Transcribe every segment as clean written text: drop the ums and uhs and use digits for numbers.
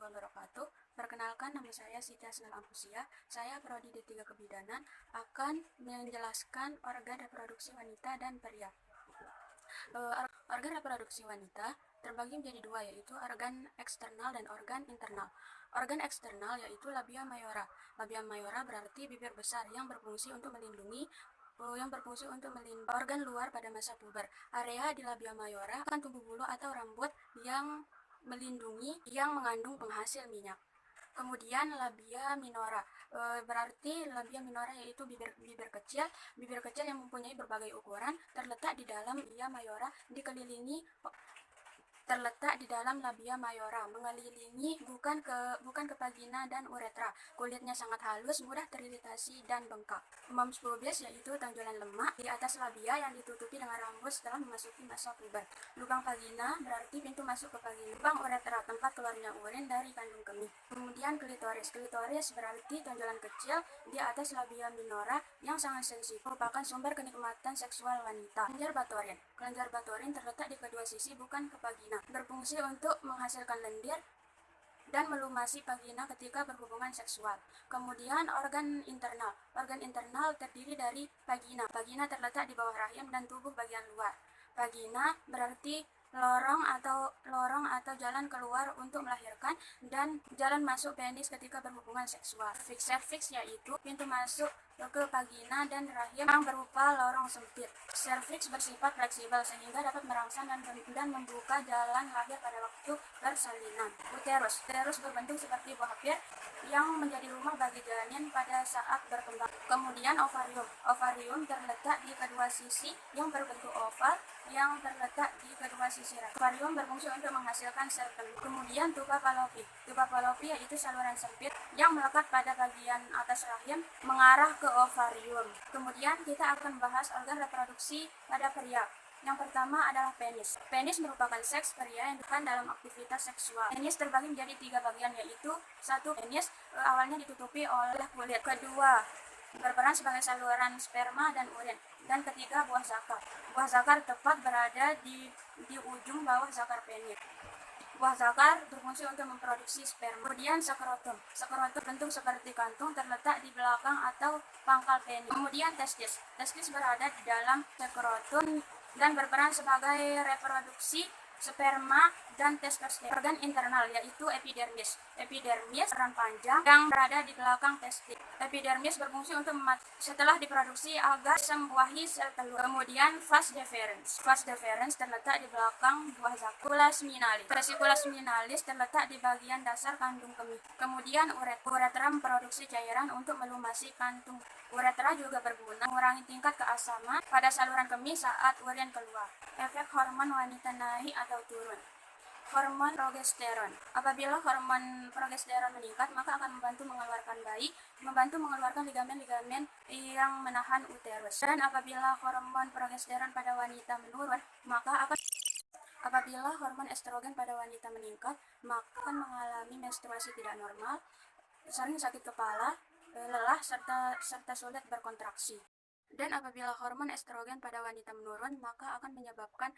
warahmatullahi wabarakatuh. Perkenalkan, nama saya Siti Asnal Ampusia. Saya prodi D3 Kebidanan akan menjelaskan organ reproduksi wanita dan pria. Organ reproduksi wanita terbagi menjadi dua, yaitu organ eksternal dan organ internal. Organ eksternal yaitu labia mayora. Labia mayora berarti bibir besar yang berfungsi untuk melindungi organ luar pada masa puber. Area di labia mayora akan tumbuh bulu atau rambut yang mengandung penghasil minyak. Kemudian labia minora, berarti labia minora yaitu bibir kecil yang mempunyai berbagai ukuran, terletak di dalam labia mayora, mengelilingi bukan ke vagina dan uretra. Kulitnya sangat halus, mudah teriritasi dan bengkak. Mons pubis yaitu tonjolan lemak di atas labia yang ditutupi dengan rambut setelah memasuki masa puber. Lubang vagina berarti pintu masuk ke vagina. Lubang uretra tempat keluarnya urin dari kandung kemih. Kemudian klitoris berarti tonjolan kecil di atas labia minora yang sangat sensitif, merupakan sumber kenikmatan seksual wanita. Kelenjar batorin terletak di kedua sisi, bukan ke vagina, berfungsi untuk menghasilkan lendir dan melumasi vagina ketika berhubungan seksual. Kemudian organ internal terdiri dari vagina. Vagina terletak di bawah rahim dan tubuh bagian luar. Vagina berarti lorong atau jalan keluar untuk melahirkan, dan jalan masuk penis ketika berhubungan seksual. Cervix yaitu pintu masuk ke vagina dan rahim yang berupa lorong sempit. Cervix bersifat fleksibel sehingga dapat merangsang dan membuka jalan lahir pada waktu persalinan. Uterus berbentuk seperti buah pir yang menjadi rumah bagi janin pada saat berkembang. Kemudian ovarium terletak di kedua sisi yang berbentuk oval yang terletak di kedua sisi rahim. Ovarium berfungsi untuk menghasilkan sel telur. Kemudian tuba fallopi yaitu saluran sempit yang melekat pada bagian atas rahim mengarah ke ovarium. Kemudian kita akan bahas organ reproduksi pada pria. Yang pertama adalah penis. Penis merupakan seks pria yang digunakan dalam aktivitas seksual. Penis terbagi menjadi 3 bagian, yaitu satu, penis awalnya ditutupi oleh kulit. Kedua, berperan sebagai saluran sperma dan urin. Dan ketiga, buah zakar. Buah zakar tepat berada di ujung bawah zakar penis. Buah zakar berfungsi untuk memproduksi sperma. Kemudian skrotum bentuk seperti kantung, terletak di belakang atau pangkal penis. Kemudian testis berada di dalam skrotum dan berperan sebagai reproduksi sperma dan testosteron. Organ internal yaitu epidermis peran panjang yang berada di belakang testis. Epidermis berfungsi untuk setelah diproduksi agar membuahi sel telur. Kemudian vas deferens terletak di belakang buah zakar. Vesicula minalis terletak di bagian dasar kandung kemih. Kemudian uretra memproduksi cairan untuk melumasi kantung. Uretra juga berguna mengurangi tingkat keasaman pada saluran kemih saat urin keluar. Efek hormon wanita naik atau turun. Hormon progesteron. Apabila hormon progesteron meningkat, maka akan membantu mengeluarkan ligamen-ligamen yang menahan uterus. Dan apabila hormon progesteron pada wanita menurun, apabila hormon estrogen pada wanita meningkat, maka akan mengalami menstruasi tidak normal, sering sakit kepala, lelah, serta sulit berkontraksi. Dan apabila hormon estrogen pada wanita menurun, maka akan menyebabkan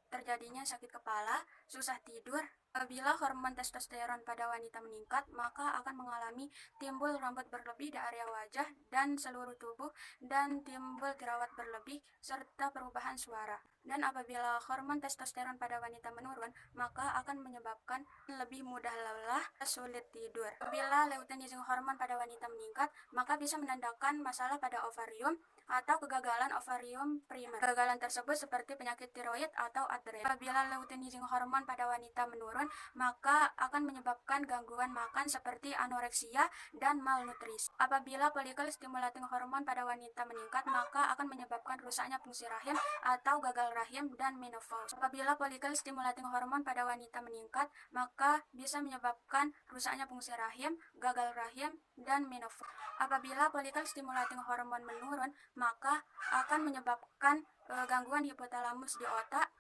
terjadinya sakit kepala, susah tidur. Apabila hormon testosteron pada wanita meningkat, maka akan mengalami timbul rambut berlebih di area wajah dan seluruh tubuh, dan timbul jerawat berlebih serta perubahan suara. Dan apabila hormon testosteron pada wanita menurun, maka akan menyebabkan lebih mudah lelah, sulit tidur. Apabila luteinizing hormon pada wanita meningkat, maka bisa menandakan masalah pada ovarium atau kegagalan ovarium primer. Kegagalan tersebut seperti penyakit tiroid atau adrenal. Apabila luteinizing hormon pada wanita menurun, maka akan menyebabkan gangguan makan seperti anoreksia dan malnutrisi. Apabila follicle stimulating hormon pada wanita meningkat, maka akan menyebabkan rusaknya fungsi rahim atau gagal rahim dan menopause. Apabila follicle stimulating hormon pada wanita meningkat, maka bisa menyebabkan rusaknya fungsi rahim, gagal rahim, dan menopause. Apabila follicle stimulating hormon menurun, maka akan menyebabkan gangguan hipotalamus di otak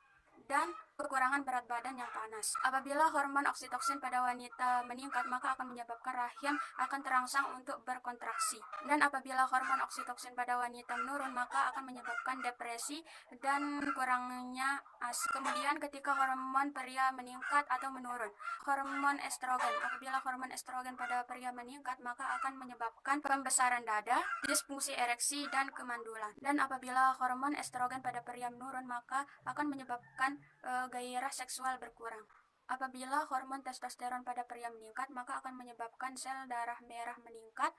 dan kekurangan berat badan yang panas. Apabila hormon oksitoksin pada wanita meningkat, maka akan menyebabkan rahim akan terangsang untuk berkontraksi. Dan apabila hormon oksitoksin pada wanita menurun, maka akan menyebabkan depresi dan kurangnya ASI. Kemudian ketika hormon pria meningkat atau menurun, hormon estrogen. Apabila hormon estrogen pada pria meningkat, maka akan menyebabkan pembesaran dada, disfungsi ereksi, dan kemandulan. Dan apabila hormon estrogen pada pria menurun, maka akan menyebabkan gairah seksual berkurang. Apabila hormon testosteron pada pria meningkat, maka akan menyebabkan sel darah merah meningkat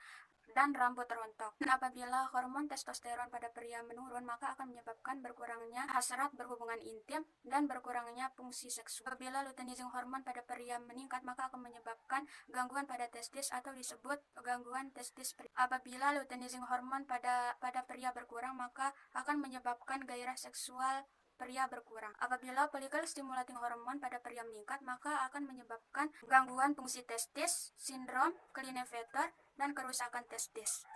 dan rambut rontok. Dan apabila hormon testosteron pada pria menurun, maka akan menyebabkan berkurangnya hasrat berhubungan intim dan berkurangnya fungsi seksual. Apabila luteinizing hormon pada pria meningkat, maka akan menyebabkan gangguan pada testis atau disebut gangguan testis pria. Apabila luteinizing hormon pada pria berkurang, maka akan menyebabkan gairah seksual pria berkurang. Apabila follicle stimulating hormon pada pria meningkat, maka akan menyebabkan gangguan fungsi testis, sindrom Klinefelter, dan kerusakan testis.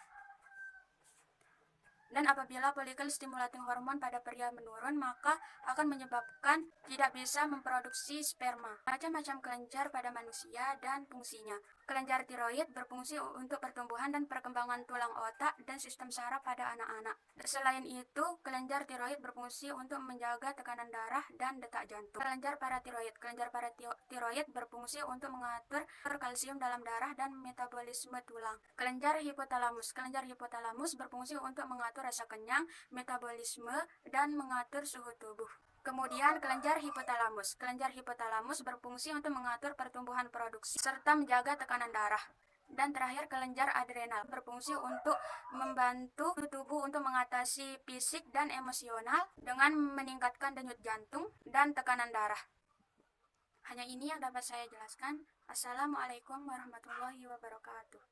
Dan apabila follicle stimulating hormon pada pria menurun, maka akan menyebabkan tidak bisa memproduksi sperma. Macam-macam kelenjar pada manusia dan fungsinya. Kelenjar tiroid berfungsi untuk pertumbuhan dan perkembangan tulang otak dan sistem saraf pada anak-anak. Selain itu, kelenjar tiroid berfungsi untuk menjaga tekanan darah dan detak jantung. Kelenjar paratiroid. Kelenjar paratiroid berfungsi untuk mengatur kalsium dalam darah dan metabolisme tulang. Kelenjar hipotalamus. Kelenjar hipotalamus berfungsi untuk mengatur rasa kenyang, metabolisme, dan mengatur suhu tubuh. Kemudian kelenjar hipotalamus. Kelenjar hipotalamus berfungsi untuk mengatur pertumbuhan produksi serta menjaga tekanan darah. Dan terakhir kelenjar adrenal berfungsi untuk membantu tubuh untuk mengatasi fisik dan emosional dengan meningkatkan denyut jantung dan tekanan darah. Hanya ini yang dapat saya jelaskan. Assalamualaikum warahmatullahi wabarakatuh.